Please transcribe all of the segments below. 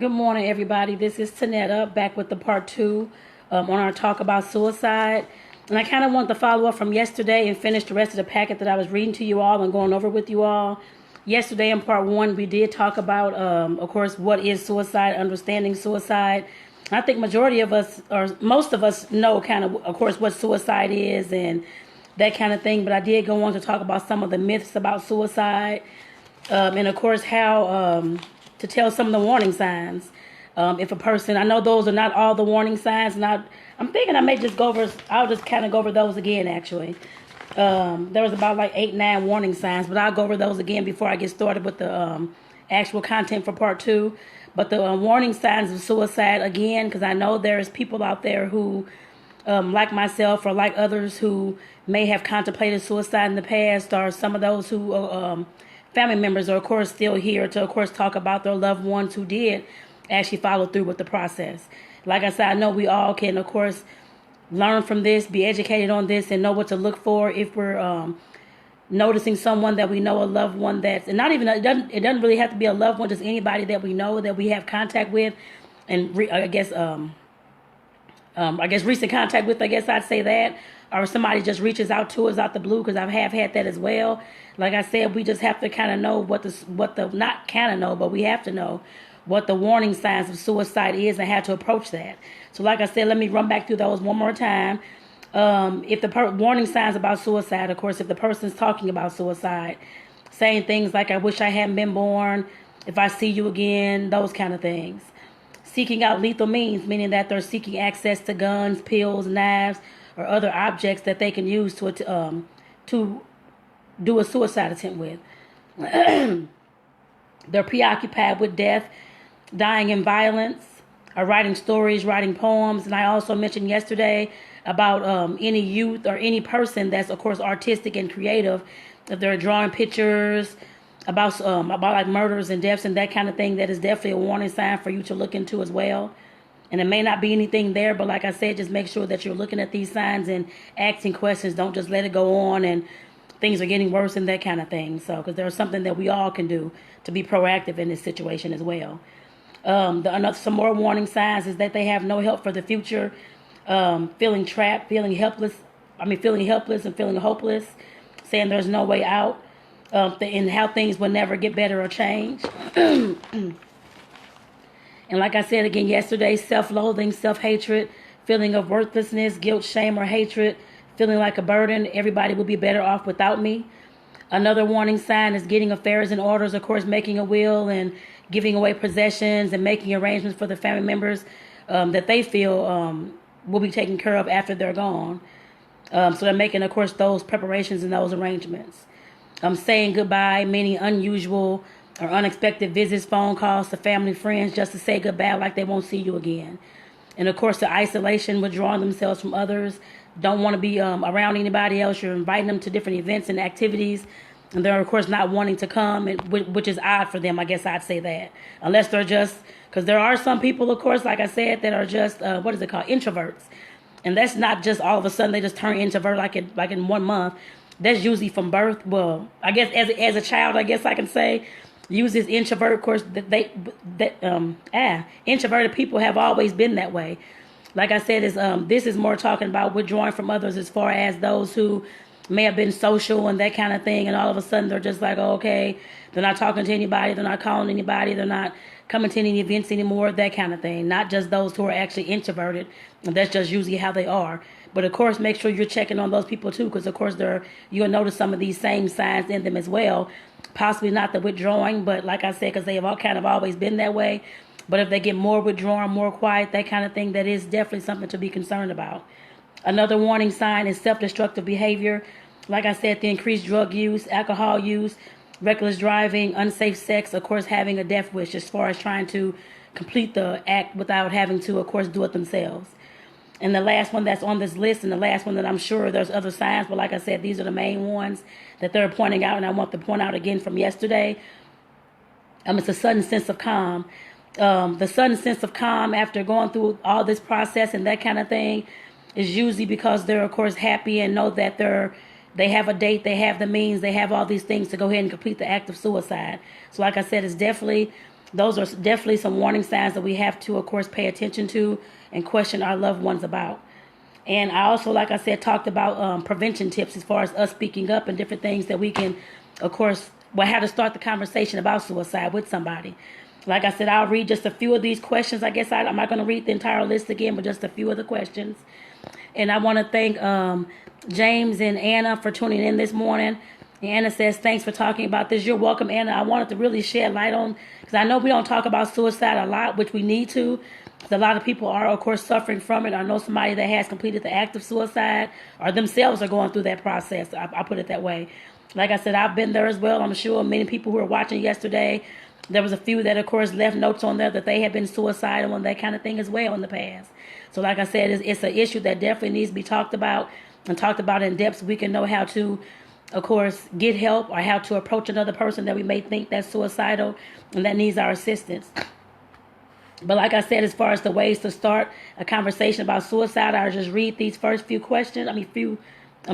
Good morning, everybody. This is Tonetta back with the part two on our talk about suicide. And I kind of want to follow up from yesterday and finish the rest of the packet that I was reading to you all and going over with you all. Yesterday in part one, we did talk about, of course, what is suicide, understanding suicide. I think majority of us, or most of us, know kind of course, what suicide is and that kind of thing. But I did go on to talk about some of the myths about suicide. And of course, how to tell some of the warning signs. If a person, I know those are not all the warning signs, and I'm thinking I may just go over, I'll just kind of go over those again, actually. There was about like 8-9 warning signs, but I'll go over those again before I get started with the actual content for part two. But the warning signs of suicide, again, because I know there's people out there who, like myself or like others who may have contemplated suicide in the past, or some of those who family members are, of course, still here to, of course, talk about their loved ones who did actually follow through with the process. Like I said, I know we all can, of course, learn from this, be educated on this, and know what to look for if we're noticing someone that we know, a loved one that's, and not even, it doesn't really have to be a loved one, just anybody that we know that we have contact with, and I guess recent contact with, I guess I'd say that, or somebody just reaches out to us out the blue, because I have had that as well. Like I said, we just have to kind of know not kind of know, but we have to know what the warning signs of suicide is and how to approach that. So like I said, let me run back through those one more time. If the warning signs about suicide, of course, if the person's talking about suicide, saying things like, I wish I hadn't been born, if I see you again, those kind of things. Seeking out lethal means, meaning that they're seeking access to guns, pills, knives, or other objects that they can use to do a suicide attempt with. They're preoccupied with death, dying in violence, or writing stories, writing poems. And I also mentioned yesterday about any youth or any person that's, of course, artistic and creative, if they're drawing pictures about like murders and deaths and that kind of thing, that is definitely a warning sign for you to look into as well. And it may not be anything there, but like I said, just make sure that you're looking at these signs and asking questions. Don't just let it go on and things are getting worse and that kind of thing. So, because there's something that we all can do to be proactive in this situation as well. Some more warning signs is that they have no help for the future, feeling trapped, feeling helpless and feeling hopeless, saying there's no way out, and how things will never get better or change. And like I said again yesterday, self-loathing, self-hatred, feeling of worthlessness, guilt, shame, or hatred, feeling like a burden. Everybody will be better off without me. Another warning sign is getting affairs in order, of course, making a will and giving away possessions and making arrangements for the family members that they feel will be taken care of after they're gone. So they're making, of course, those preparations and those arrangements. Saying goodbye, meaning unusual or unexpected visits, phone calls to family, friends, just to say goodbye like they won't see you again. And of course, the isolation, withdrawing themselves from others, don't want to be around anybody else. You're inviting them to different events and activities, and they're, of course, not wanting to come, which is odd for them, I guess I'd say that. Unless they're just, because there are some people, of course, like I said, that are just, what is it called, introverts. And that's not just all of a sudden they just turn introvert like in 1 month. That's usually from birth. Well, I guess as a child, I guess I can say, use this introvert, of course, introverted people have always been that way. Like I said, this is more talking about withdrawing from others as far as those who may have been social and that kind of thing, and all of a sudden they're just like, oh, okay, they're not talking to anybody, they're not calling anybody, they're not coming to any events anymore, that kind of thing. Not just those who are actually introverted, and that's just usually how they are. But of course, make sure you're checking on those people too, because of course you'll notice some of these same signs in them as well. Possibly not the withdrawing, but like I said, because they have all kind of always been that way. But if they get more withdrawn, more quiet, that kind of thing, that is definitely something to be concerned about. Another warning sign is self-destructive behavior. Like I said, the increased drug use, alcohol use, reckless driving, unsafe sex, of course, having a death wish as far as trying to complete the act without having to, of course, do it themselves. And the last one that's on this list, and the last one that I'm sure there's other signs, but like I said, these are the main ones that they're pointing out, and I want to point out again from yesterday. It's a sudden sense of calm. The sudden sense of calm after going through all this process and that kind of thing is usually because they're, of course, happy and know that they have a date, they have the means, they have all these things to go ahead and complete the act of suicide. So like I said, it's definitely those are definitely some warning signs that we have to, of course, pay attention to and question our loved ones about. And I also, like I said, talked about prevention tips as far as us speaking up and different things that we can, of course, how to start the conversation about suicide with somebody. Like I said, I'll read just a few of these questions. I guess I'm not going to read the entire list again, but just a few of the questions. And I want to thank James and Anna for tuning in this morning. Anna says, thanks for talking about this. You're welcome, Anna. I wanted to really shed light on, because I know we don't talk about suicide a lot, which we need to. A lot of people are, of course, suffering from it. I know somebody that has completed the act of suicide or themselves are going through that process. I put it that way. Like I said, I've been there as well. I'm sure many people who were watching yesterday, there was a few that, of course, left notes on there that they had been suicidal and that kind of thing as well in the past. So like I said, it's an issue that definitely needs to be talked about and talked about in depth so we can know how to, of course, get help or how to approach another person that we may think that's suicidal and that needs our assistance. But like I said, as far as the ways to start a conversation about suicide, I'll just read these first few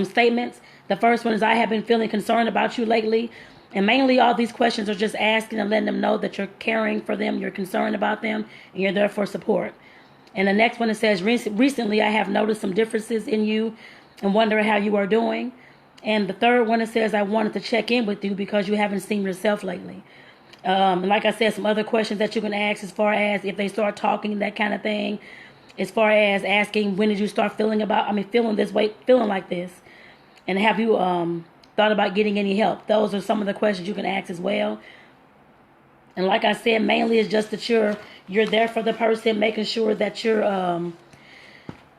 statements. The first one is, I have been feeling concerned about you lately. And mainly all these questions are just asking and letting them know that you're caring for them, you're concerned about them, and you're there for support. And the next one, it says, recently I have noticed some differences in you and wonder how you are doing. And the third one, it says, I wanted to check in with you because you haven't seen yourself lately. And like I said, some other questions that you can ask as far as if they start talking, that kind of thing. As far as asking, when did you start feeling this way, feeling like this? And have you thought about getting any help? Those are some of the questions you can ask as well. And like I said, mainly it's just that you're there for the person, making sure that you're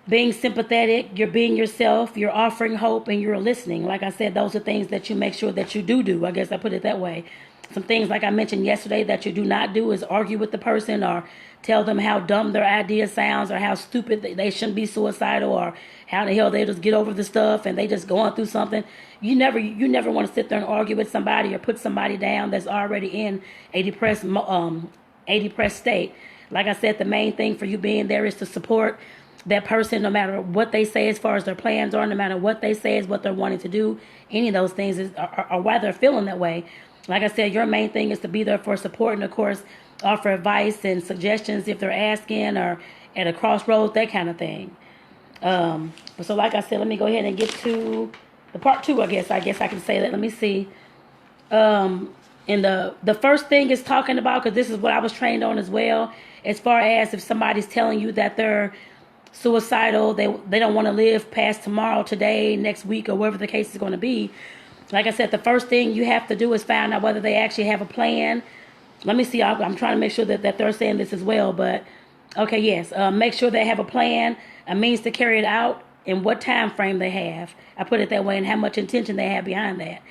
being sympathetic, you're being yourself, you're offering hope, and you're listening. Like I said, those are things that you make sure that you do. I guess I put it that way. Some things, like I mentioned yesterday, that you do not do is argue with the person or tell them how dumb their idea sounds or how stupid they shouldn't be suicidal or how the hell they just get over the stuff and they just going through something. You never want to sit there and argue with somebody or put somebody down that's already in a depressed state. Like I said, the main thing for you being there is to support that person, no matter what they say as far as their plans are, no matter what they say is what they're wanting to do. Any of those things are why they're feeling that way. Like I said, your main thing is to be there for support and, of course, offer advice and suggestions if they're asking or at a crossroads, that kind of thing. So like I said, let me go ahead and get to the part two, I guess I can say that. Let me see. And the first thing is talking about, because this is what I was trained on as well, as far as if somebody's telling you that they're suicidal, they don't want to live past tomorrow, today, next week, or whatever the case is going to be. Like I said, the first thing you have to do is find out whether they actually have a plan. Let me see. I'm trying to make sure that they're saying this as well. But, okay, yes. Make sure they have a plan, a means to carry it out, and what time frame they have. I put it that way, and how much intention they have behind that.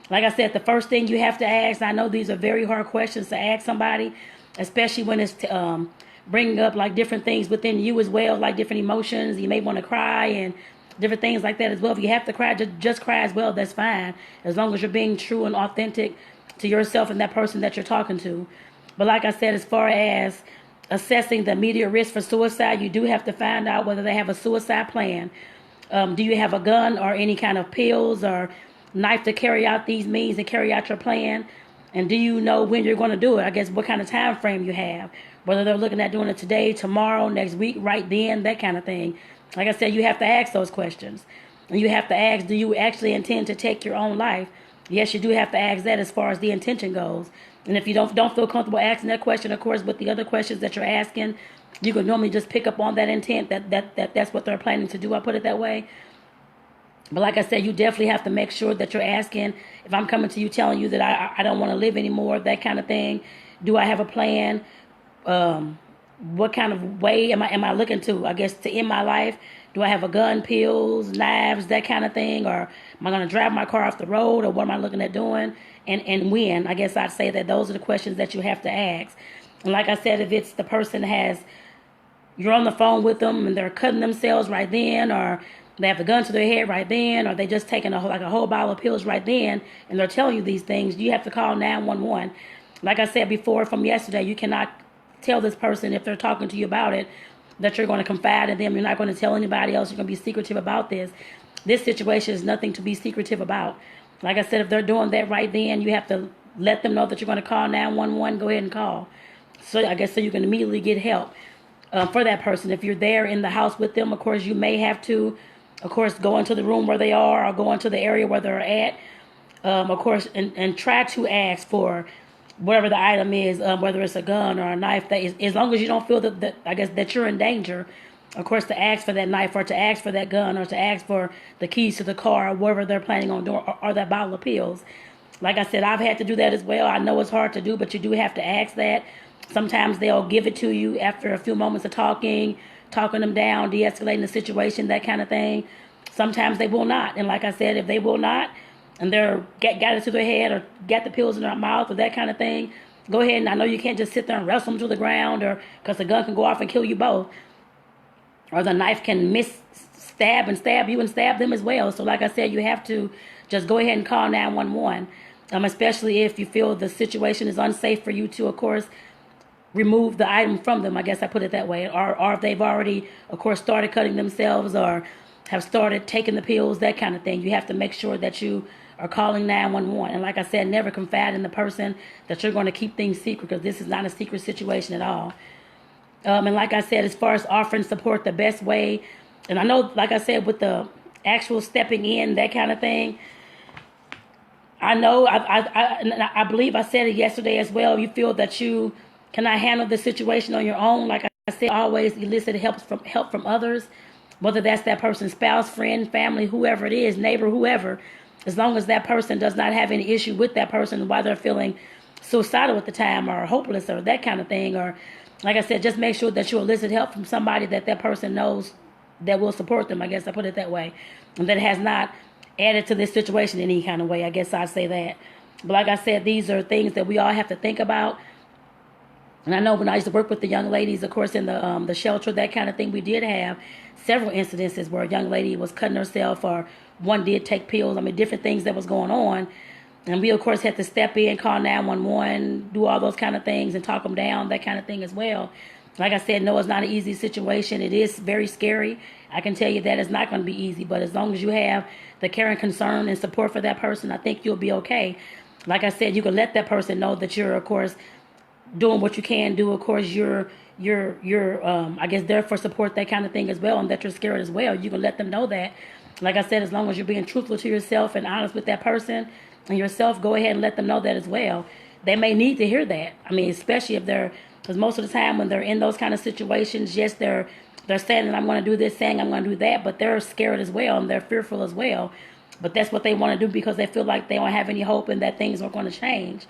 Like I said, the first thing you have to ask, I know these are very hard questions to ask somebody, especially when it's bringing up like different things within you as well, like different emotions. You may want to cry and different things like that as well. If you have to cry, just cry as well. That's fine, as long as you're being true and authentic to yourself and that person that you're talking to. But like I said, as far as assessing the immediate risk for suicide, you do have to find out whether they have a suicide plan. Do you have a gun or any kind of pills or knife to carry out these means and carry out your plan? And do you know when you're going to do it? I guess what kind of time frame you have, whether they're looking at doing it today, tomorrow, next week, right then, that kind of thing. Like I said, you have to ask those questions. And you have to ask, do you actually intend to take your own life? Yes, you do have to ask that as far as the intention goes. And if you don't feel comfortable asking that question, of course, with the other questions that you're asking, you can normally just pick up on that intent, that's what they're planning to do. I put it that way. But like I said, you definitely have to make sure that you're asking, if I'm coming to you telling you that I don't want to live anymore, that kind of thing, do I have a plan? What kind of way am I looking to, I guess, to end my life? Do I have a gun, pills, knives, that kind of thing? Or am I going to drive my car off the road? Or what am I looking at doing? And when? I guess I'd say that those are the questions that you have to ask. And like I said, if it's the person you're on the phone with them and they're cutting themselves right then, or they have the gun to their head right then, or they just taking a whole bottle of pills right then, and they're telling you these things, you have to call 911. Like I said before from yesterday, you cannot tell this person, if they're talking to you about it, that you're going to confide in them. You're not going to tell anybody else. You're going to be secretive about this. This situation is nothing to be secretive about. Like I said, if they're doing that right then, you have to let them know that you're going to call 911. Go ahead and call. So I guess so you can immediately get help for that person. If you're there in the house with them, of course, you may have to, of course, go into the room where they are or go into the area where they're at, of course, and try to ask for whatever the item is, whether it's a gun or a knife. That is, as long as you don't feel that I guess that you're in danger, of course, to ask for that knife or to ask for that gun or to ask for the keys to the car or whatever they're planning on doing, or that bottle of pills. Like I said, I've had to do that as well. I know it's hard to do, but you do have to ask that. Sometimes they'll give it to you after a few moments of talking them down, de-escalating the situation, that kind of thing. Sometimes they will not. And like I said, if they will not, and they're got it to their head or got the pills in their mouth or that kind of thing, go ahead. And I know you can't just sit there and wrestle them to the ground, or because the gun can go off and kill you both. Or the knife can stab you and stab them as well. So like I said, you have to just go ahead and call 911. Especially if you feel the situation is unsafe for you to, of course, remove the item from them. I guess I put it that way. Or if they've already, of course, started cutting themselves or have started taking the pills, that kind of thing. You have to make sure that you are calling 911. And like I said, never confide in the person that you're going to keep things secret, because this is not a secret situation at all. And like I said, as far as offering support, the best way, and I know, like I said, with the actual stepping in, that kind of thing, I know, I believe I said it yesterday as well. You feel that you cannot handle the situation on your own. Like I said, always elicit help from others, whether that's that person's spouse, friend, family, whoever it is, neighbor, whoever. As long as that person does not have any issue with that person, why they're feeling suicidal at the time or hopeless or that kind of thing, or like I said, just make sure that you elicit help from somebody that person knows that will support them. I guess I put it that way, and that has not added to this situation in any kind of way. I guess I'd say that. But like I said, these are things that we all have to think about. And I know when I used to work with the young ladies, of course, in the shelter, that kind of thing, we did have several incidences where a young lady was cutting herself, or one did take pills. I mean, different things that was going on. And we, of course, had to step in, call 911, do all those kind of things and talk them down, that kind of thing as well. Like I said, no, it's not an easy situation. It is very scary. I can tell you that it's not going to be easy. But as long as you have the care and concern and support for that person, I think you'll be okay. Like I said, you can let that person know that you're, of course, doing what you can do. Of course, you're I guess, there for support, that kind of thing as well, and that you're scared as well. You can let them know that. Like I said, as long as you're being truthful to yourself and honest with that person and yourself, go ahead and let them know that as well. They may need to hear that. I mean, especially if they're, because most of the time when they're in those kind of situations, yes, they're saying that I'm going to do this, saying I'm going to do that, but they're scared as well and they're fearful as well. But that's what they want to do because they feel like they don't have any hope and that things are going to change.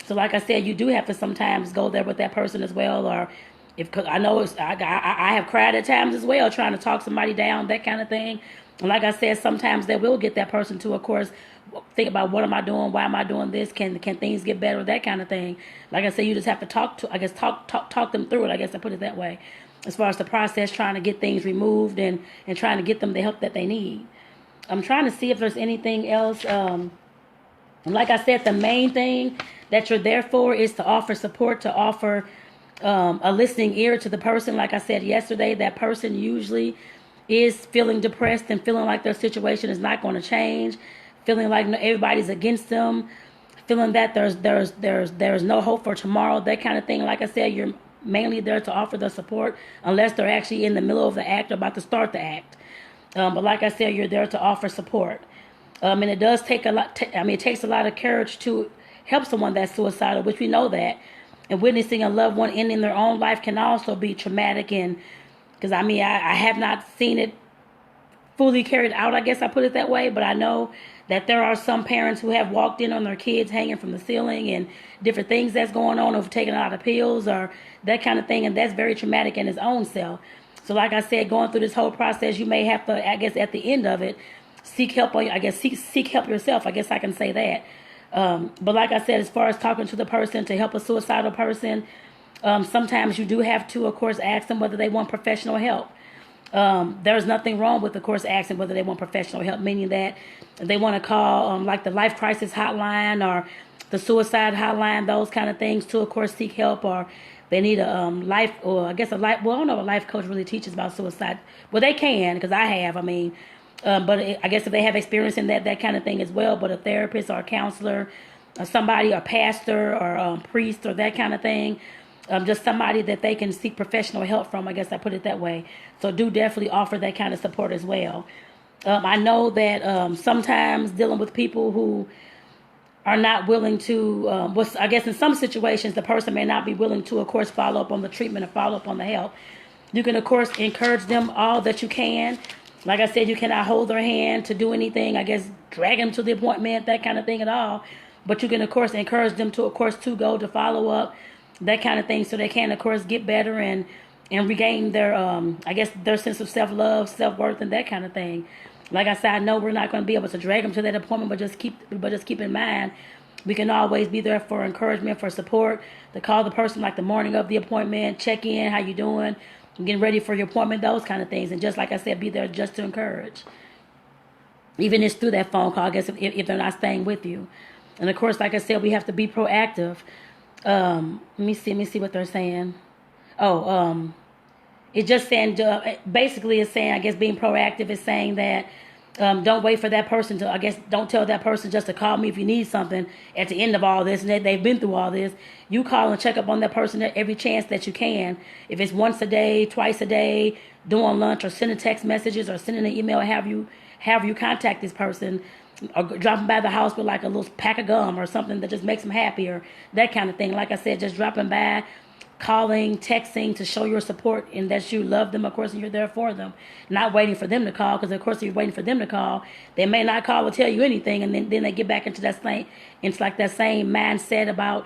So like I said, you do have to sometimes go there with that person as well. Or if, cause I know I have cried at times as well, trying to talk somebody down, that kind of thing. And like I said, sometimes they will get that person to, of course, think about, what am I doing? Why am I doing this? Can things get better? That kind of thing. Like I said, you just have to talk them through it. I guess I put it that way. As far as the process, trying to get things removed and trying to get them the help that they need. I'm trying to see if there's anything else. Like I said, the main thing that you're there for is to offer support, to offer a listening ear to the person. Like I said yesterday, that person usually is feeling depressed and feeling like their situation is not going to change, feeling like everybody's against them, feeling that there's no hope for tomorrow, that kind of thing. Like I said, you're mainly there to offer the support unless they're actually in the middle of the act or about to start the act. But like I said, you're there to offer support. And it does take a lot. It takes a lot of courage to help someone that's suicidal, which we know that. And witnessing a loved one ending their own life can also be traumatic. And because I have not seen it fully carried out, I guess I put it that way. But I know that there are some parents who have walked in on their kids hanging from the ceiling and different things that's going on, or taking a lot of pills or that kind of thing. And that's very traumatic in its own self. So like I said, going through this whole process, you may have to, I guess, at the end of it, seek help. I guess seek help yourself. I guess I can say that. But like I said, as far as talking to the person to help a suicidal person, sometimes you do have to, of course, ask them whether they want professional help. There's nothing wrong with, of course, asking whether they want professional help, meaning that they want to call like the life crisis hotline or the suicide hotline, those kind of things, to, of course, seek help. Or they need a life, or I guess a life, well, I don't know if a life coach really teaches about suicide. Well, they can, because I have, but I guess if they have experience in that kind of thing as well. But a therapist or a counselor, or somebody, or pastor or priest or that kind of thing, just somebody that they can seek professional help from. I guess I put it that way. So do definitely offer that kind of support as well. I know that sometimes dealing with people who are not willing to, I guess in some situations, the person may not be willing to, of course, follow up on the treatment or follow up on the help. You can, of course, encourage them all that you can. Like I said, you cannot hold their hand to do anything, I guess, drag them to the appointment, that kind of thing at all. But you can, of course, encourage them to, of course, to go to follow up, that kind of thing, so they can, of course, get better and regain their, I guess, their sense of self-love, self-worth, and that kind of thing. Like I said, I know we're not going to be able to drag them to that appointment, but just keep in mind, we can always be there for encouragement, for support, to call the person like the morning of the appointment, check in, how you doing, getting ready for your appointment, those kind of things. And just like I said, be there just to encourage. Even if it's through that phone call, I guess, if they're not staying with you. And of course, like I said, we have to be proactive. Let me see what they're saying. It's just saying, basically it's saying, I guess being proactive is saying that don't wait for that person to, I guess, don't tell that person just to call me if you need something at the end of all this, and that they've been through all this. You call and check up on that person at every chance that you can. If it's once a day, twice a day, doing lunch, or sending text messages, or sending an email, have you contact this person, or dropping by the house with like a little pack of gum or something that just makes them happier, that kind of thing. Like I said, just dropping by, calling, texting to show your support and that you love them, of course, and you're there for them. Not waiting for them to call, because of course if you're waiting for them to call, they may not call or tell you anything, and then they get back into that same mindset about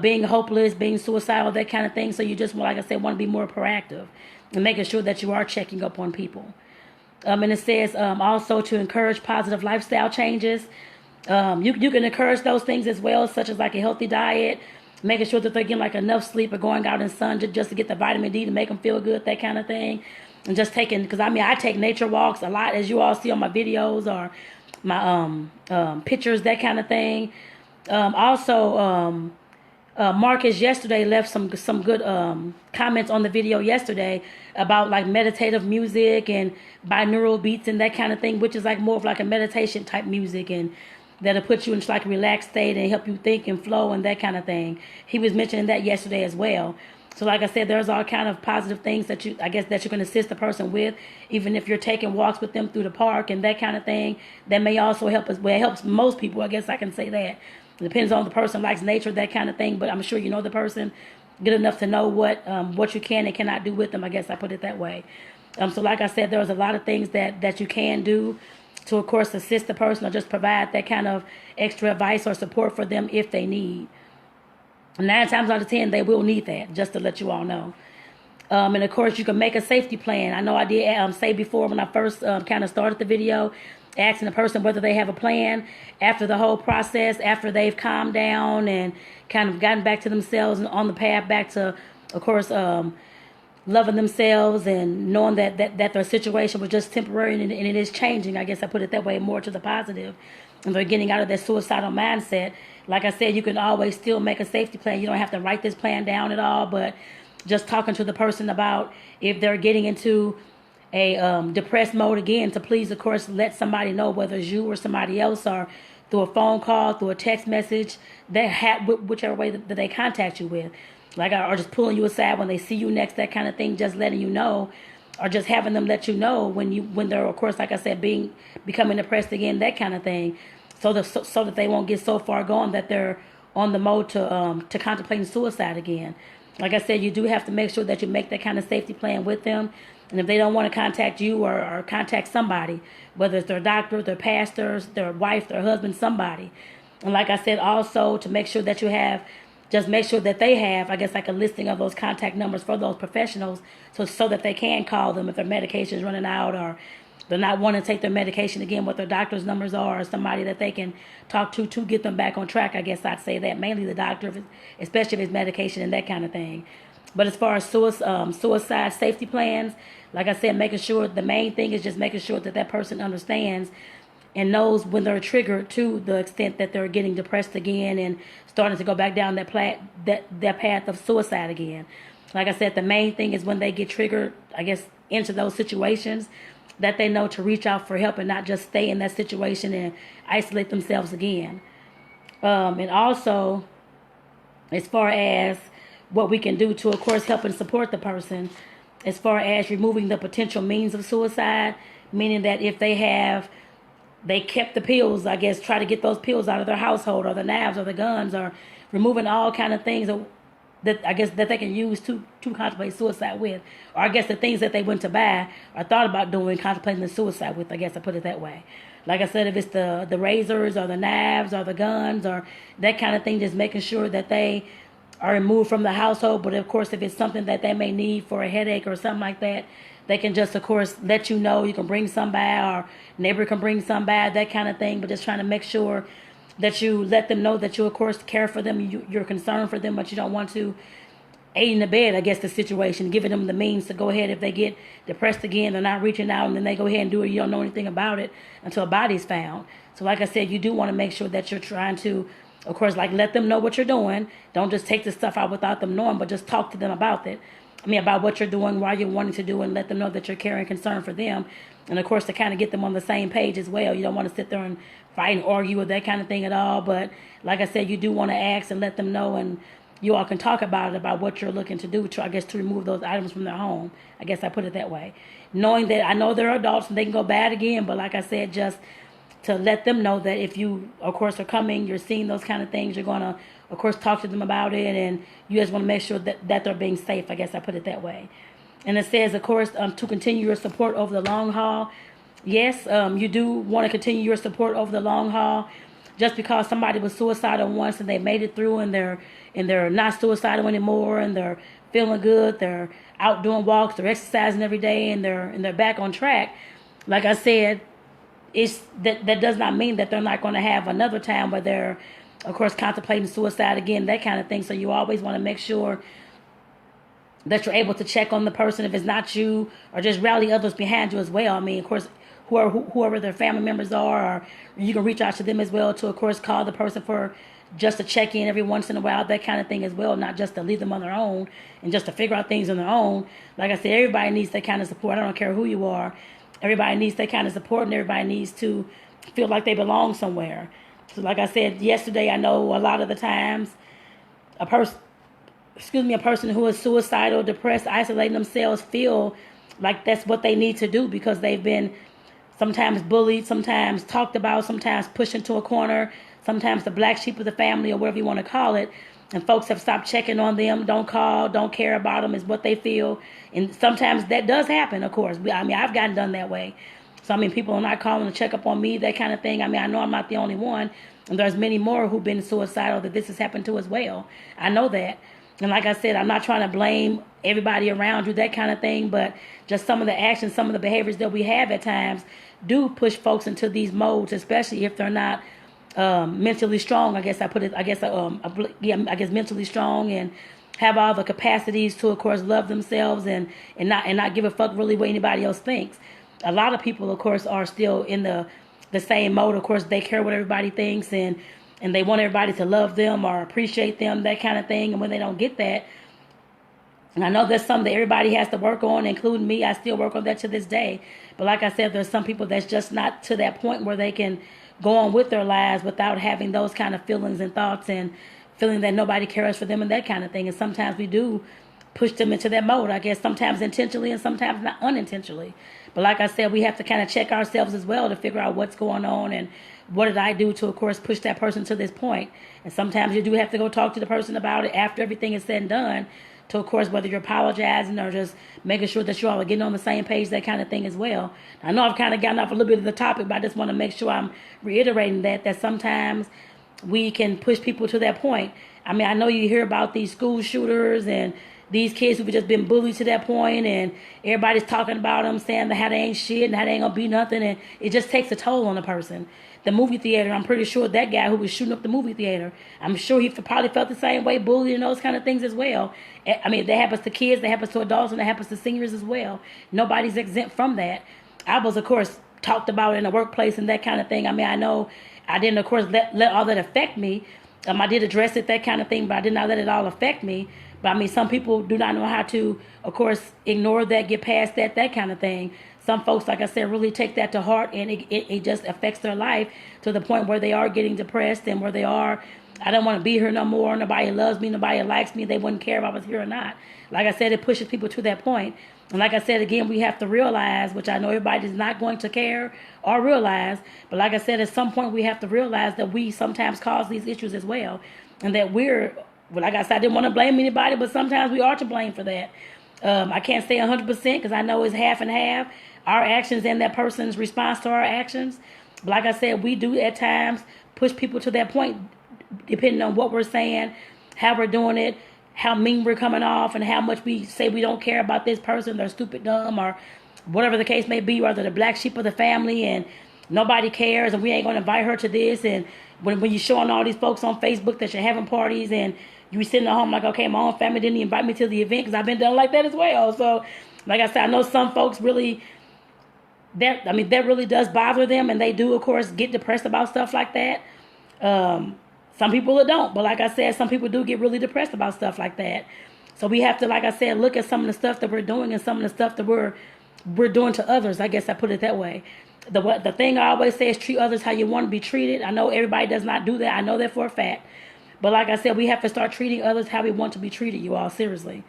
being hopeless, being suicidal, that kind of thing. So you just, like I said, want to be more proactive and making sure that you are checking up on people. And it says also to encourage positive lifestyle changes. You can encourage those things as well, such as like a healthy diet, making sure that they're getting like enough sleep, or going out in the sun just to get the vitamin D to make them feel good, that kind of thing. And just taking, because I take nature walks a lot, as you all see on my videos or my pictures, that kind of thing. Marcus yesterday left some good comments on the video yesterday about like meditative music and binaural beats and that kind of thing, which is like more of like a meditation type music, and that'll put you in like a relaxed state and help you think and flow and that kind of thing. He was mentioning that yesterday as well. So like I said, there's all kind of positive things that you can assist the person with, even if you're taking walks with them through the park and that kind of thing. That may also help us. Well, it helps most people, I guess I can say that. It depends on the person, likes nature, that kind of thing. But I'm sure you know the person good enough to know what you can and cannot do with them. I guess I put it that way. So like I said, there's a lot of things that you can do to, of course, assist the person or just provide that kind of extra advice or support for them if they need. 9 times out of 10, they will need that, just to let you all know. And of course, you can make a safety plan. I know I did say before when I first kind of started the video, asking the person whether they have a plan after the whole process, after they've calmed down and kind of gotten back to themselves and on the path back to, of course, loving themselves and knowing that their situation was just temporary and it is changing. I guess I put it that way, more to the positive. And they're getting out of that suicidal mindset. Like I said, you can always still make a safety plan. You don't have to write this plan down at all, but just talking to the person about if they're getting into a depressed mode again, to please, of course, let somebody know, whether it's you or somebody else, or through a phone call, through a text message, whichever way that they contact you with. Or just pulling you aside when they see you next, that kind of thing, just letting you know, or just having them let you know when they're, of course, like I said, becoming depressed again, that kind of thing, so that they won't get so far gone that they're on the mode to contemplating suicide again. Like I said, you do have to make sure that you make that kind of safety plan with them. And if they don't want to contact you or contact somebody, whether it's their doctor, their pastors, their wife, their husband, somebody. And like I said, also to make sure that you have, just make sure that they have, I guess, like a listing of those contact numbers for those professionals, so that they can call them if their medication is running out, or they're not wanting to take their medication again, what their doctor's numbers are, or somebody that they can talk to get them back on track. I guess I'd say that, mainly the doctor, especially if it's medication and that kind of thing. But as far as suicide safety plans, like I said, making sure, the main thing is just making sure that person understands and knows when they're triggered, to the extent that they're getting depressed again and starting to go back down that path of suicide again. Like I said, the main thing is when they get triggered, I guess, into those situations, that they know to reach out for help and not just stay in that situation and isolate themselves again. And also, as far as what we can do to, of course, help and support the person as far as removing the potential means of suicide, meaning that if they kept the pills, I guess, try to get those pills out of their household, or the knives or the guns, or removing all kind of things that I guess that they can use to contemplate suicide with, or I guess the things that they went to buy or thought about doing, contemplating the suicide with. I guess I put it that way. Like I said, if it's the razors or the knives or the guns or that kind of thing, just making sure that they are removed from the household. But of course, if it's something that they may need for a headache or something like that, they can just, of course, let you know. You can bring some by, or neighbor can bring some by, that kind of thing. But just trying to make sure that you let them know that you, of course, care for them. You're concerned for them, but you don't want to aid in the bed, I guess, the situation, giving them the means to go ahead if they get depressed again, they're not reaching out, and then they go ahead and do it. You don't know anything about it until a body's found. So like I said, you do want to make sure that you're trying to, of course, like, let them know what you're doing. Don't just take the stuff out without them knowing, but just talk to them about it. About what you're doing, why you're wanting to do, and let them know that you're caring, concern for them. And of course, to kind of get them on the same page as well. You don't want to sit there and fight and argue with that kind of thing at all. But like I said, you do want to ask and let them know, and you all can talk about it, about what you're looking to do to, I guess, to remove those items from their home. I guess I put it that way. Knowing that I know they're adults and they can go bad again, but like I said, just to let them know that if you, of course, are coming, you're seeing those kind of things, you're going to, of course, talk to them about it, and you just want to make sure that they're being safe. I guess I put it that way. And it says, of course, to continue your support over the long haul. Yes, you do want to continue your support over the long haul. Just because somebody was suicidal once and they made it through, and they're not suicidal anymore, and they're feeling good, they're out doing walks, they're exercising every day, and they're back on track. Like I said, that does not mean that they're not going to have another time where they're, of course, contemplating suicide again, that kind of thing. So you always want to make sure that you're able to check on the person if it's not you, or just rally others behind you as well. Of course, whoever their family members are, or you can reach out to them as well to, of course, call the person for just to check in every once in a while, that kind of thing as well, not just to leave them on their own and just to figure out things on their own. Like I said, everybody needs that kind of support. I don't care who you are. Everybody needs that kind of support, and everybody needs to feel like they belong somewhere. So like I said yesterday, I know a lot of the times a person who is suicidal, depressed, isolating themselves, feel like that's what they need to do because they've been sometimes bullied, sometimes talked about, sometimes pushed into a corner, sometimes the black sheep of the family, or whatever you want to call it. And folks have stopped checking on them, don't call, don't care about them, is what they feel. And sometimes that does happen, of course. I've gotten done that way. So, people are not calling to check up on me, that kind of thing. I know I'm not the only one. And there's many more who've been suicidal that this has happened to as well. I know that. And like I said, I'm not trying to blame everybody around you, that kind of thing. But just some of the actions, some of the behaviors that we have at times do push folks into these modes, especially if they're not mentally strong. I guess mentally strong and have all the capacities to, of course, love themselves and not give a fuck really what anybody else thinks. A lot of people, of course, are still in the same mode. Of course, they care what everybody thinks, and they want everybody to love them or appreciate them, that kind of thing. And when they don't get that, and I know that's something that everybody has to work on, including me. I still work on that to this day. But like I said, there's some people that's just not to that point where they can go on with their lives without having those kind of feelings and thoughts and feeling that nobody cares for them and that kind of thing. And sometimes we do push them into that mode, I guess, sometimes intentionally and sometimes not unintentionally. But like I said, we have to kind of check ourselves as well to figure out what's going on and what did I do to, of course, push that person to this point. And sometimes you do have to go talk to the person about it after everything is said and done to, of course, whether you're apologizing or just making sure that you all are getting on the same page, that kind of thing as well. I know I've kind of gotten off a little bit of the topic, but I just want to make sure I'm reiterating that sometimes we can push people to that point. I know you hear about these school shooters and these kids who've just been bullied to that point, and everybody's talking about them, saying that how they ain't shit and how they ain't gonna be nothing, and it just takes a toll on a person. The movie theater, I'm pretty sure that guy who was shooting up the movie theater, I'm sure he probably felt the same way, bullied and those kind of things as well. That happens to kids, that happens to adults, and that happens to seniors as well. Nobody's exempt from that. I was, of course, talked about in the workplace and that kind of thing. I know I didn't, of course, let all that affect me. I did address it, that kind of thing, but I did not let it all affect me. But some people do not know how to, of course, ignore that, get past that kind of thing. Some folks, like I said, really take that to heart, and it just affects their life to the point where they are getting depressed and where they are, I don't want to be here no more. Nobody loves me. Nobody likes me. They wouldn't care if I was here or not. Like I said, it pushes people to that point. And like I said, again, we have to realize, which I know everybody is not going to care or realize, but like I said, at some point we have to realize that we sometimes cause these issues as well. And that like I said, I didn't want to blame anybody, but sometimes we are to blame for that. I can't say 100% because I know it's half and half, our actions and that person's response to our actions. But like I said, we do at times push people to that point, depending on what we're saying, how we're doing it, how mean we're coming off, and how much we say we don't care about this person, they're stupid, dumb, or whatever the case may be, or they're the black sheep of the family, and nobody cares, and we ain't going to invite her to this. And when you're showing all these folks on Facebook that you're having parties, and you sitting at home like, okay, my own family didn't invite me to the event, because I've been done like that as well. So, like I said, I know some folks really, that really does bother them, and they do, of course, get depressed about stuff like that. Some people don't, but like I said, some people do get really depressed about stuff like that. So we have to, like I said, look at some of the stuff that we're doing and some of the stuff that we're doing to others. I guess I put it that way. The thing I always say is treat others how you want to be treated. I know everybody does not do that. I know that for a fact. But like I said, we have to start treating others how we want to be treated, you all, seriously.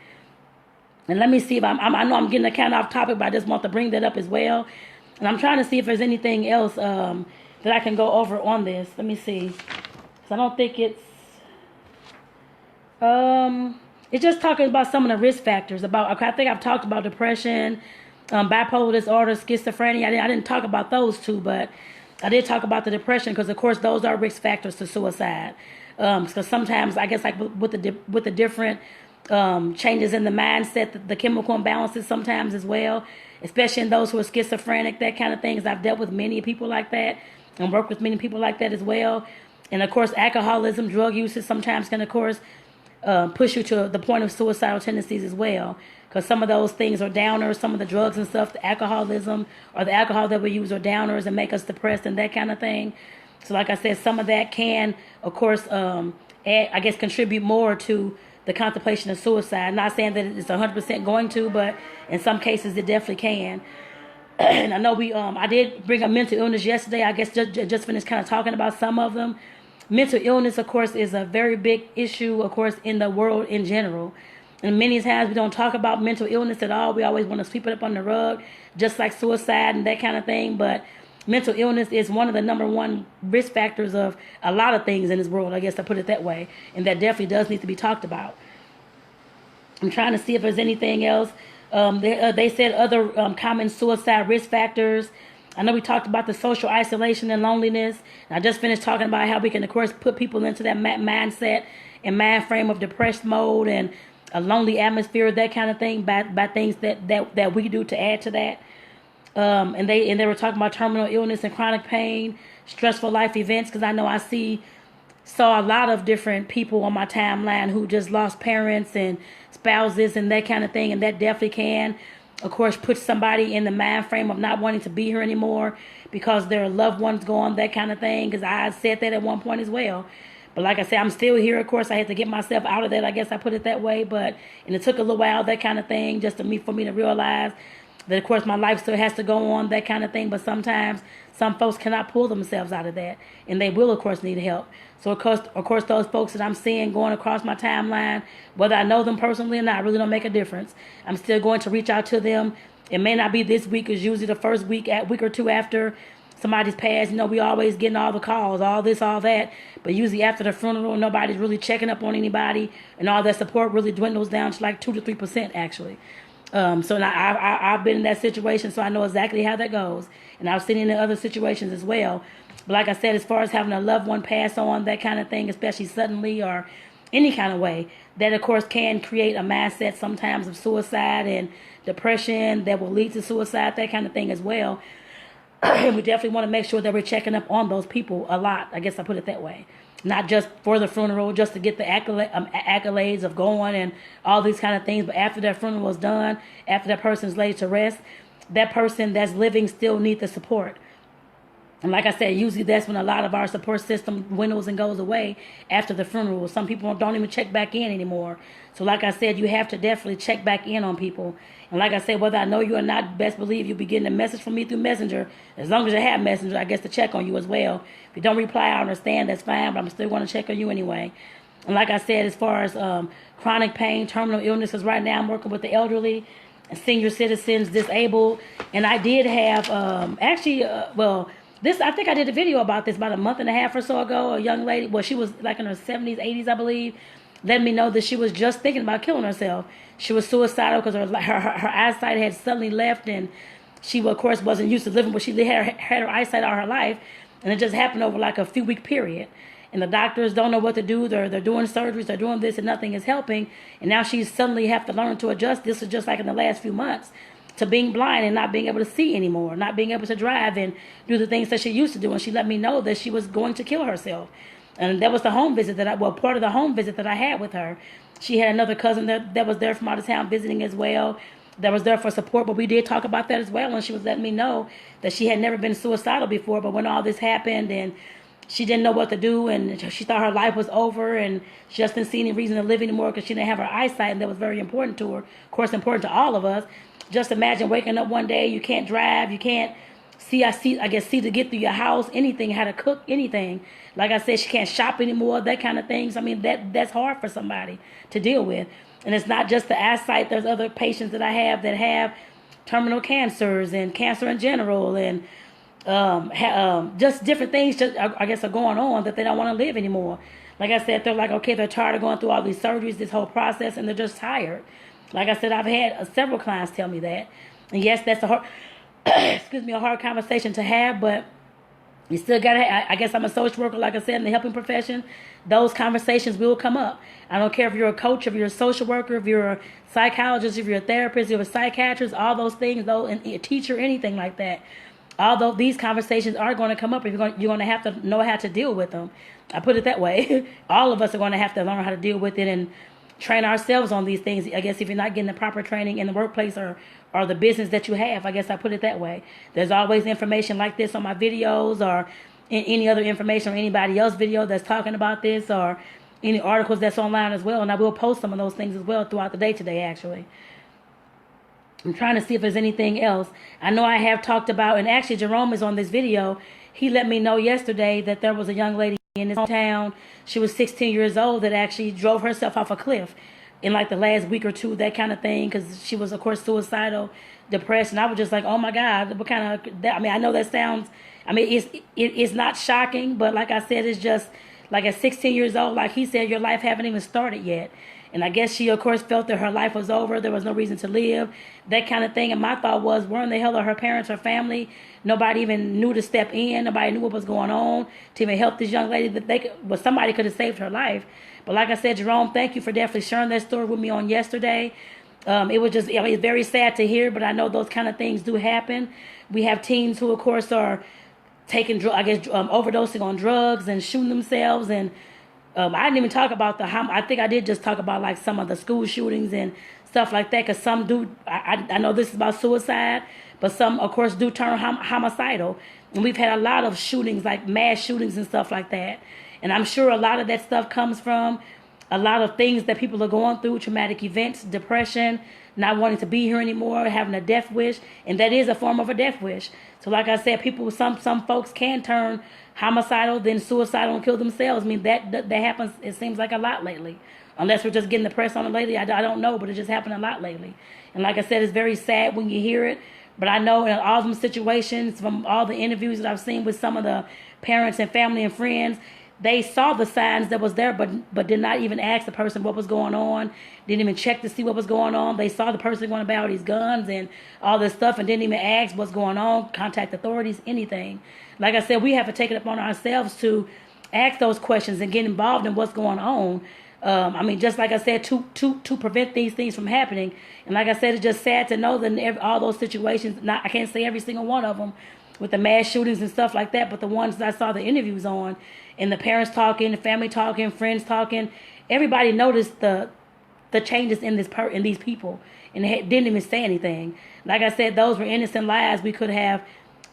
And let me see if I know I'm getting kind of off topic, but I just want to bring that up as well. And I'm trying to see if there's anything else that I can go over on this. Let me see. So I don't think it's just talking about some of the risk factors. I think I've talked about depression, bipolar disorder, schizophrenia. I didn't talk about those two, but I did talk about the depression because, of course, those are risk factors to suicide. Because sometimes, I guess, like with the different changes in the mindset, the chemical imbalances sometimes as well, especially in those who are schizophrenic, that kind of things. I've dealt with many people like that and worked with many people like that as well. And, of course, alcoholism, drug usage sometimes can, of course, push you to the point of suicidal tendencies as well. Because some of those things are downers, some of the drugs and stuff, the alcoholism or the alcohol that we use are downers and make us depressed and that kind of thing. So, like I said, some of that can, of course, contribute more to the contemplation of suicide. Not saying that it's 100% going to, but in some cases it definitely can. And I know I did bring up mental illness yesterday. I guess just finished kind of talking about some of them. Mental illness, of course, is a very big issue, of course, in the world in general. And many times we don't talk about mental illness at all. We always want to sweep it up on the rug, just like suicide and that kind of thing. But mental illness is one of the number one risk factors of a lot of things in this world, I guess I put it that way. And that definitely does need to be talked about. I'm trying to see if there's anything else. They said other common suicide risk factors. I know we talked about the social isolation and loneliness. And I just finished talking about how we can, of course, put people into that mindset and mind frame of depressed mode and a lonely atmosphere, that kind of thing, by things that we do to add to that. And they were talking about terminal illness and chronic pain, stressful life events, because I know saw a lot of different people on my timeline who just lost parents and spouses and that kind of thing, and that definitely can, of course, put somebody in the mind frame of not wanting to be here anymore because their loved one's gone, that kind of thing, because I said that at one point as well. But like I said, I'm still here. Of course, I had to get myself out of that. I guess I put it that way. And it took a little while, that kind of thing, just for me to realize that, of course, my life still has to go on, that kind of thing. But sometimes some folks cannot pull themselves out of that. And they will, of course, need help. So, of course, those folks that I'm seeing going across my timeline, whether I know them personally or not, really don't make a difference. I'm still going to reach out to them. It may not be this week. It's usually the first week or two after somebody's passed. We always getting all the calls, all this, all that. But usually after the funeral, nobody's really checking up on anybody. And all that support really dwindles down to like 2 to 3%, actually. So I've been in that situation, so I know exactly how that goes. And I've seen it in other situations as well. But like I said, as far as having a loved one pass on, that kind of thing, especially suddenly or any kind of way, that, of course, can create a mindset sometimes of suicide and depression that will lead to suicide, that kind of thing as well. And we definitely want to make sure that we're checking up on those people a lot. I guess I put it that way. Not just for the funeral, just to get the accolades of going and all these kind of things. But after that funeral is done, after that person's laid to rest, that person that's living still needs the support. And like I said, usually that's when a lot of our support system dwindles and goes away after the funeral. Some people don't even check back in anymore. So like I said, you have to definitely check back in on people. And like I said, whether I know you or not, best believe you'll be getting a message from me through Messenger. As long as you have Messenger, I guess, to check on you as well. If you don't reply, I understand, that's fine, but I'm still going to check on you anyway. And like I said, as far as chronic pain, terminal illnesses, right now I'm working with the elderly, senior citizens, disabled. And I did have, I think I did a video about this about a month and a half or so ago. A young lady, well, she was like in her 70s, 80s, I believe, let me know that she was just thinking about killing herself. She was suicidal because her eyesight had suddenly left, and she, of course, wasn't used to living, but she had her eyesight all her life, and it just happened over like a few-week period. And the doctors don't know what to do. They're doing surgeries, they're doing this, and nothing is helping. And now she suddenly have to learn to adjust. This is just like in the last few months, to being blind and not being able to see anymore, not being able to drive and do the things that she used to do. And she let me know that she was going to kill herself. And that was the home visit part of the home visit that I had with her. She had another cousin that was there from out of town visiting as well, that was there for support. But we did talk about that as well. And she was letting me know that she had never been suicidal before. But when all this happened and she didn't know what to do, and she thought her life was over, and she just didn't see any reason to live anymore because she didn't have her eyesight, and that was very important to her. Of course, important to all of us. Just imagine waking up one day, you can't drive, you can't see to get through your house, anything, how to cook, anything. Like I said, she can't shop anymore, that kind of things. I mean, that's hard for somebody to deal with. And it's not just the eyesight. There's other patients that I have that have terminal cancers and cancer in general, and just different things I guess are going on that they don't want to live anymore. Like I said, they're like, okay, they're tired of going through all these surgeries, this whole process, and they're just tired. Like I said, I've had several clients tell me that. And yes, that's a hard, a hard conversation to have, but you still got to, I guess I'm a social worker, like I said, in the helping profession. Those conversations will come up. I don't care if you're a coach, if you're a social worker, if you're a psychologist, if you're a therapist, if you're a psychiatrist, all those things, though, and a teacher, anything like that. Although these conversations are going to come up, you're going to have to know how to deal with them. I put it that way. All of us are going to have to learn how to deal with it and train ourselves on these things. I guess if you're not getting the proper training in the workplace or the business that you have, I guess I put it that way. There's always information like this on my videos or in any other information or anybody else's video that's talking about this or any articles that's online as well. And I will post some of those things as well throughout the day today, actually. I'm trying to see if there's anything else. I know I have talked about, and actually Jerome is on this video. He let me know yesterday that there was a young lady in his hometown. She was 16 years old that actually drove herself off a cliff in like the last week or two, that kind of thing, because she was, of course, suicidal, depressed. And I was just like, oh my God, what kind of, I mean, I know that sounds, I mean, it's not shocking, but like I said, it's just like at 16 years old, like he said, your life haven't even started yet. And I guess she, of course, felt that her life was over. There was no reason to live, that kind of thing. And my thought was, where in the hell are her parents, her family? Nobody even knew to step in. Nobody knew what was going on to even help this young lady. Somebody could have saved her life. But like I said, Jerome, thank you for definitely sharing that story with me on yesterday. It was just, it's very sad to hear, but I know those kind of things do happen. We have teens who, of course, are taking, overdosing on drugs and shooting themselves, and I didn't even talk about I think I did just talk about like some of the school shootings and stuff like that, because some do, I know this is about suicide, but some, of course, do turn homicidal. And we've had a lot of shootings, like mass shootings and stuff like that. And I'm sure a lot of that stuff comes from a lot of things that people are going through, traumatic events, depression, not wanting to be here anymore, having a death wish. And that is a form of a death wish. So like I said, some folks can turn homicidal, then suicidal, and kill themselves. I mean, that happens, it seems like, a lot lately. Unless we're just getting the press on it lately. I don't know, but it just happened a lot lately. And like I said, it's very sad when you hear it. But I know in all them situations, from all the interviews that I've seen with some of the parents and family and friends, they saw the signs that was there, but did not even ask the person what was going on. Didn't even check to see what was going on. They saw the person going about these guns and all this stuff and didn't even ask what's going on, contact authorities, anything. Like I said, we have to take it upon ourselves to ask those questions and get involved in what's going on. I mean, just like I said, to prevent these things from happening. And like I said, it's just sad to know that in all those situations, I can't say every single one of them with the mass shootings and stuff like that, but the ones that I saw the interviews on, and the parents talking, the family talking, friends talking, everybody noticed the changes in these people, and they didn't even say anything. Like I said, those were innocent lives we could have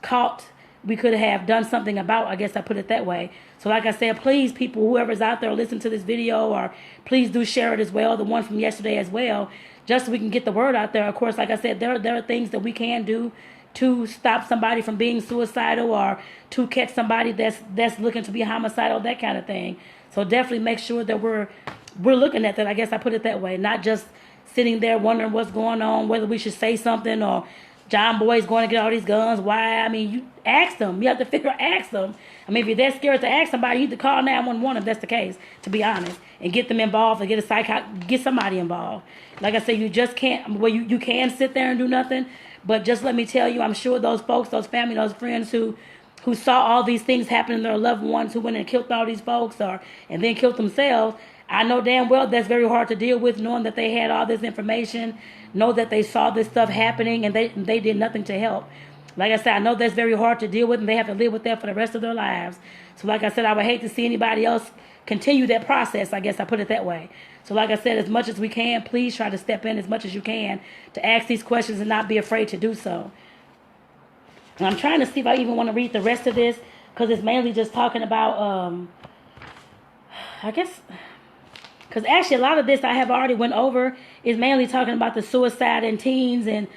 caught we could have done something about. I guess I put it that way. So like I said, please, people, whoever's out there listening to this video, or please do share it as well, the one from yesterday as well, just so we can get the word out there. Of course, like I said, there are things that we can do to stop somebody from being suicidal, or to catch somebody that's looking to be homicidal, that kind of thing. So definitely make sure that we're looking at that. I guess I put it that way, not just sitting there wondering what's going on, whether we should say something, or John Boy's going to get all these guns. Why? I mean, you ask them. You have to ask them. I mean, if you're that scared to ask somebody, you need to call 911 if that's the case, to be honest, and get them involved, or get somebody involved. Like I said, you just can't, well, you can sit there and do nothing, but just let me tell you, I'm sure those folks, those family, those friends who saw all these things happen to their loved ones, who went and killed all these folks, and then killed themselves, I know damn well that's very hard to deal with, knowing that they had all this information, know that they saw this stuff happening, and they did nothing to help. Like I said, I know that's very hard to deal with, and they have to live with that for the rest of their lives. So like I said, I would hate to see anybody else continue that process. I guess I put it that way. So like I said, as much as we can, please try to step in as much as you can to ask these questions and not be afraid to do so. And I'm trying to see if I even want to read the rest of this, because it's mainly just talking about, I guess, because actually a lot of this I have already went over, is mainly talking about the suicide in teens and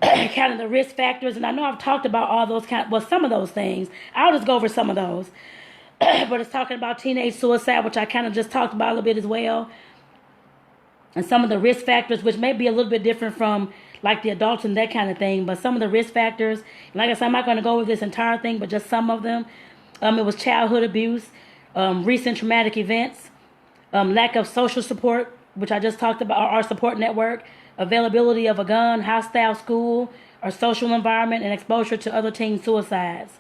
kind of the risk factors. And I know I've talked about all those some of those things. I'll just go over some of those. But it's talking about teenage suicide, which I kind of just talked about a little bit as well. And some of the risk factors, which may be a little bit different from like the adults and that kind of thing. But some of the risk factors, like I said, I'm not going to go over this entire thing, but just some of them. It was childhood abuse, recent traumatic events, lack of social support, which I just talked about, our support network, availability of a gun, hostile school or social environment, and exposure to other teen suicides.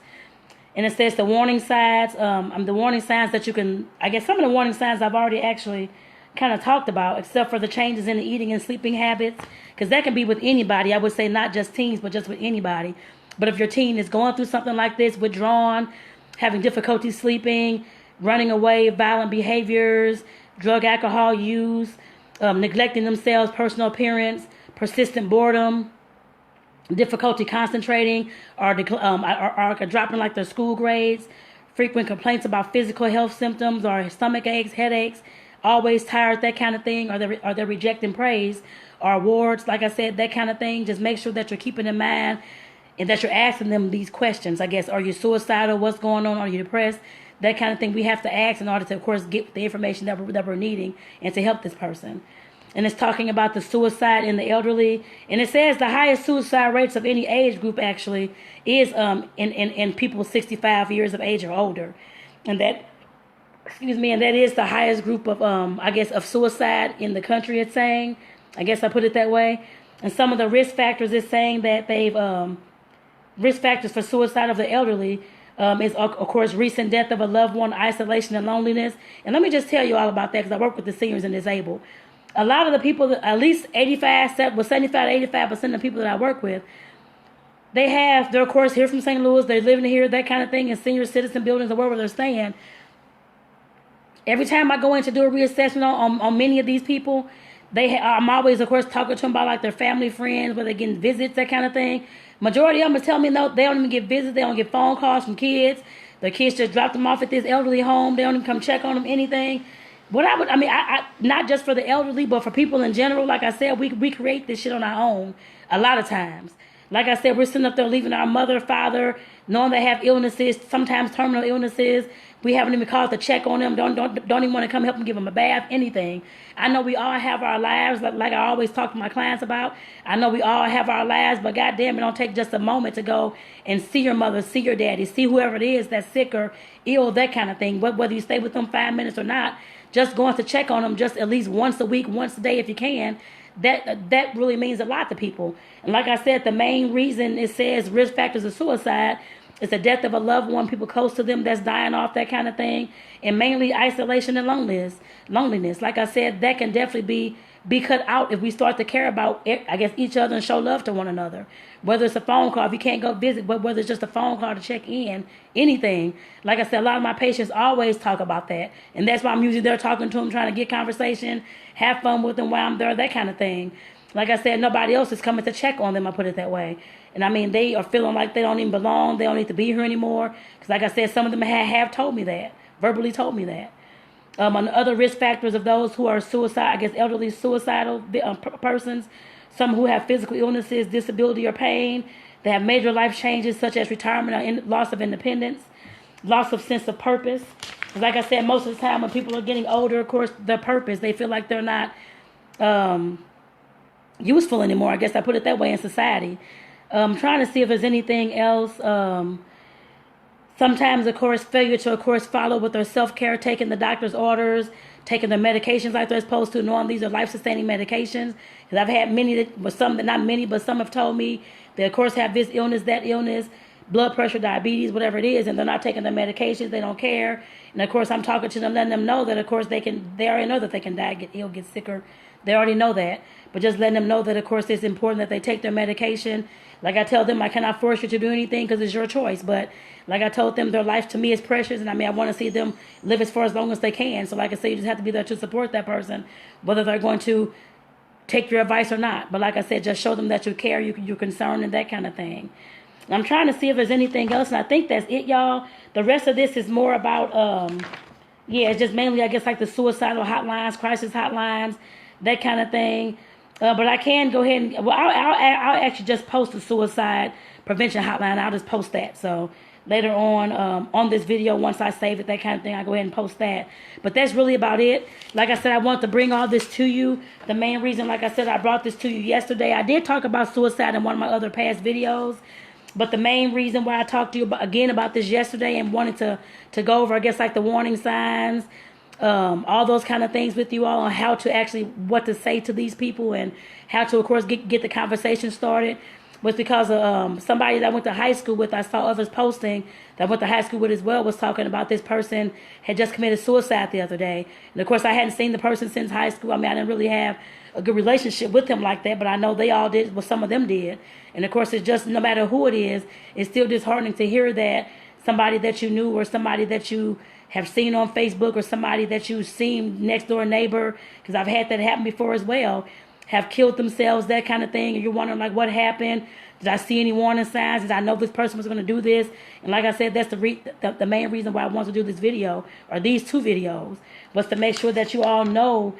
And it says the warning signs, the warning signs that you can, I guess some of the warning signs I've already actually kind of talked about, except for the changes in the eating and sleeping habits, because that can be with anybody. I would say not just teens, but just with anybody. But if your teen is going through something like this, withdrawn, having difficulty sleeping, running away, violent behaviors, drug, alcohol use, neglecting themselves, personal appearance, persistent boredom, difficulty concentrating, or dropping like their school grades, frequent complaints about physical health symptoms or stomach aches, headaches, always tired, that kind of thing, or they're rejecting praise or awards, like I said, that kind of thing. Just make sure that you're keeping in mind and that you're asking them these questions. I guess, are you suicidal? What's going on? Are you depressed? That kind of thing we have to ask in order to, of course, get the information that we're needing and to help this person. And it's talking about the suicide in the elderly. And it says the highest suicide rates of any age group actually is in people 65 years of age or older. And that, and that is the highest group of, I guess, of suicide in the country, it's saying. I guess I put it that way. And some of the risk factors is saying that they've, risk factors for suicide of the elderly is, of course, recent death of a loved one, isolation and loneliness. And let me just tell you all about that, because I work with the seniors and disabled. A lot of the people, at least 75 to 85% of the people that I work with, they're, of course, here from St. Louis. They're living here, that kind of thing, in senior citizen buildings or wherever they're staying. Every time I go in to do a reassessment on many of these people, I'm always, of course, talking to them about like their family, friends, where they're getting visits, that kind of thing. Majority of them is telling me no, they don't even get visits. They don't get phone calls from kids. Their kids just drop them off at this elderly home. They don't even come check on them, anything. I not just for the elderly, but for people in general. Like I said, we create this shit on our own a lot of times. Like I said, we're sitting up there leaving our mother, father, knowing they have illnesses, sometimes terminal illnesses. We haven't even called to check on them. Don't even want to come help them, give them a bath, anything. I know we all have our lives, like I always talk to my clients about. I know we all have our lives, but goddamn, it don't take just a moment to go and see your mother, see your daddy, see whoever it is that's sick or ill, that kind of thing. Whether you stay with them 5 minutes or not, just going to check on them just at least once a week, once a day if you can. That really means a lot to people. And like I said, the main reason it says risk factors of suicide is the death of a loved one, people close to them that's dying off, that kind of thing. And mainly isolation and loneliness. Like I said, that can definitely be cut out if we start to care about, I guess, each other and show love to one another. Whether it's a phone call, if you can't go visit, but whether it's just a phone call to check in, anything. Like I said, a lot of my patients always talk about that. And that's why I'm usually there talking to them, trying to get conversation, have fun with them while I'm there, that kind of thing. like I said, nobody else is coming to check on them, I put it that way. And I mean, they are feeling like they don't even belong. They don't need to be here anymore. Because like I said, some of them have told me that, verbally told me that. On the other risk factors of those who are suicide, I guess elderly suicidal persons, some who have physical illnesses, disability, or pain. They have major life changes such as retirement or loss of independence, loss of sense of purpose. Like I said, most of the time when people are getting older, of course, their purpose, they feel like they're not useful anymore. I guess I put it that way in society. Trying to see if there's anything else. Sometimes, of course, failure to, of course, follow with their self-care, taking the doctor's orders, taking their medications like they're supposed to, knowing these are life-sustaining medications. Because I've had many, not many, but some have told me they, of course, have this illness, that illness, blood pressure, diabetes, whatever it is, and they're not taking their medications. They don't care. And, of course, I'm talking to them, letting them know that, of course, they already know that they can die, get ill, get sicker. They already know that. But just letting them know that, of course, it's important that they take their medication. Like I tell them, I cannot force you to do anything because it's your choice. But like I told them, their life to me is precious. And I mean, I want to see them live as far as long as they can. So like I say, you just have to be there to support that person, whether they're going to take your advice or not. But like I said, just show them that you care, you're concerned, and that kind of thing. I'm trying to see if there's anything else. And I think that's it, y'all. The rest of this is more about, it's just mainly, I guess, like the suicidal hotlines, crisis hotlines, that kind of thing. But I can go ahead and, well, I'll actually just post the suicide prevention hotline. I'll just post that. So later on this video, once I save it, that kind of thing, I go ahead and post that. But that's really about it. Like I said, I want to bring all this to you. The main reason, like I said, I brought this to you yesterday. I did talk about suicide in one of my other past videos. But the main reason why I talked to you about this yesterday and wanted to go over, I guess, like the warning signs, all those kind of things with you all on how to actually, what to say to these people and how to, of course, get the conversation started, was because of somebody that I went to high school with. I saw others posting that I went to high school with as well, was talking about this person had just committed suicide the other day. And of course, I hadn't seen the person since high school. I mean, I didn't really have a good relationship with him like that, but I know they all did, well, some of them did. And of course, it's just, no matter who it is, it's still disheartening to hear that somebody that you knew or somebody that you have seen on Facebook or somebody that you've seen next door neighbor, because I've had that happen before as well, have killed themselves, that kind of thing. And you're wondering, like, what happened? Did I see any warning signs? Did I know this person was going to do this? And like I said, that's the main reason why I want to do this video, or these two videos, was to make sure that you all know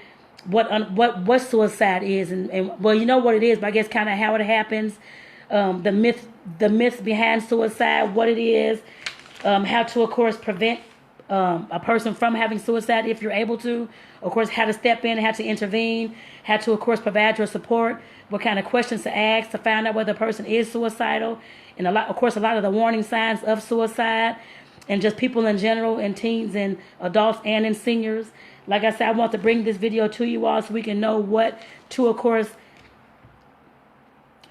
what suicide is. And well, you know what it is, but I guess kind of how it happens, the myths behind suicide, what it is, how to, of course, prevent a person from having suicide if you're able to, of course, how to step in, how to intervene, how to, of course, provide your support, what kind of questions to ask to find out whether a person is suicidal, and a lot of the warning signs of suicide, and just people in general, and teens and adults and in seniors. Like I said, I want to bring this video to you all so we can know what to, of course,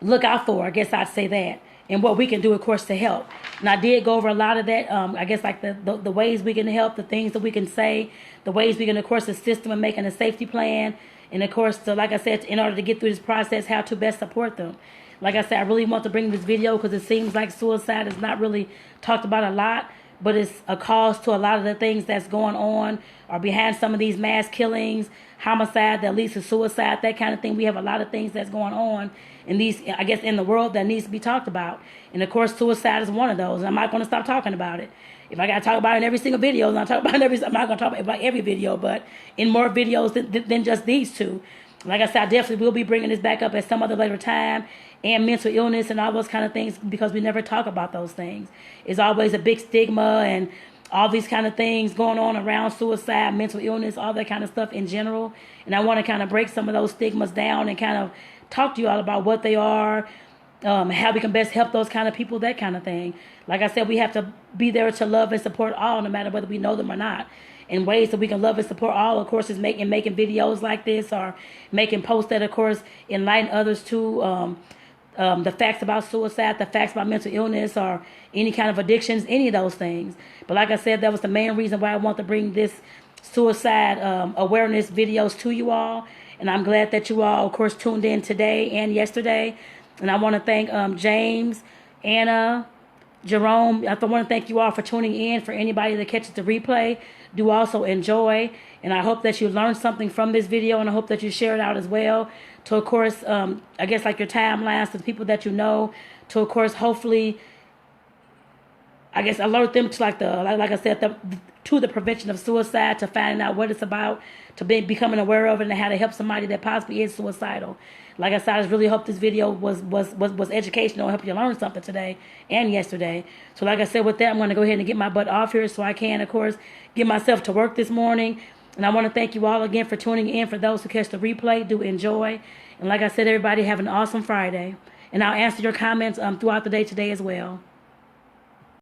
look out for. I guess I'd say that. And what we can do, of course, to help. And I did go over a lot of that. I guess like the ways we can help, the things that we can say, the ways we can, of course, assist them in making a safety plan. And, of course, so like I said, in order to get through this process, how to best support them. Like I said, I really want to bring this video because it seems like suicide is not really talked about a lot, but it's a cause to a lot of the things that's going on or behind some of these mass killings, homicide that leads to suicide, that kind of thing. We have a lot of things that's going on in these, I guess, in the world that needs to be talked about. And of course, suicide is one of those. And I'm not going to stop talking about it. If I got to talk about it in every single video, I'm not going to talk about every video, but in more videos than just these two. Like I said, I definitely will be bringing this back up at some other later time, and mental illness and all those kind of things, because we never talk about those things. It's always a big stigma and all these kind of things going on around suicide, mental illness, all that kind of stuff in general. And I want to kind of break some of those stigmas down and kind of talk to you all about what they are, how we can best help those kind of people, that kind of thing. Like I said, we have to be there to love and support all, no matter whether we know them or not. And ways that we can love and support all, of course, is making videos like this, or making posts that, of course, enlighten others to the facts about suicide, the facts about mental illness, or any kind of addictions, any of those things. But like I said, that was the main reason why I want to bring this suicide awareness videos to you all. And I'm glad that you all, of course, tuned in today and yesterday. And I want to thank James, Anna, Jerome. I want to thank you all for tuning in. For anybody that catches the replay, do also enjoy. And I hope that you learned something from this video, and I hope that you share it out as well to, of course, I guess like your timelines to the people that you know, to, of course, hopefully, I guess alert them to like I said, to the prevention of suicide, to finding out what it's about, to becoming aware of it, and how to help somebody that possibly is suicidal. Like I said, I just really hope this video was educational, help you learn something today and yesterday. So like I said, with that, I'm going to go ahead and get my butt off here so I can, of course, get myself to work this morning. And I want to thank you all again for tuning in. For those who catch the replay, do enjoy. And like I said, everybody have an awesome Friday. And I'll answer your comments throughout the day today as well.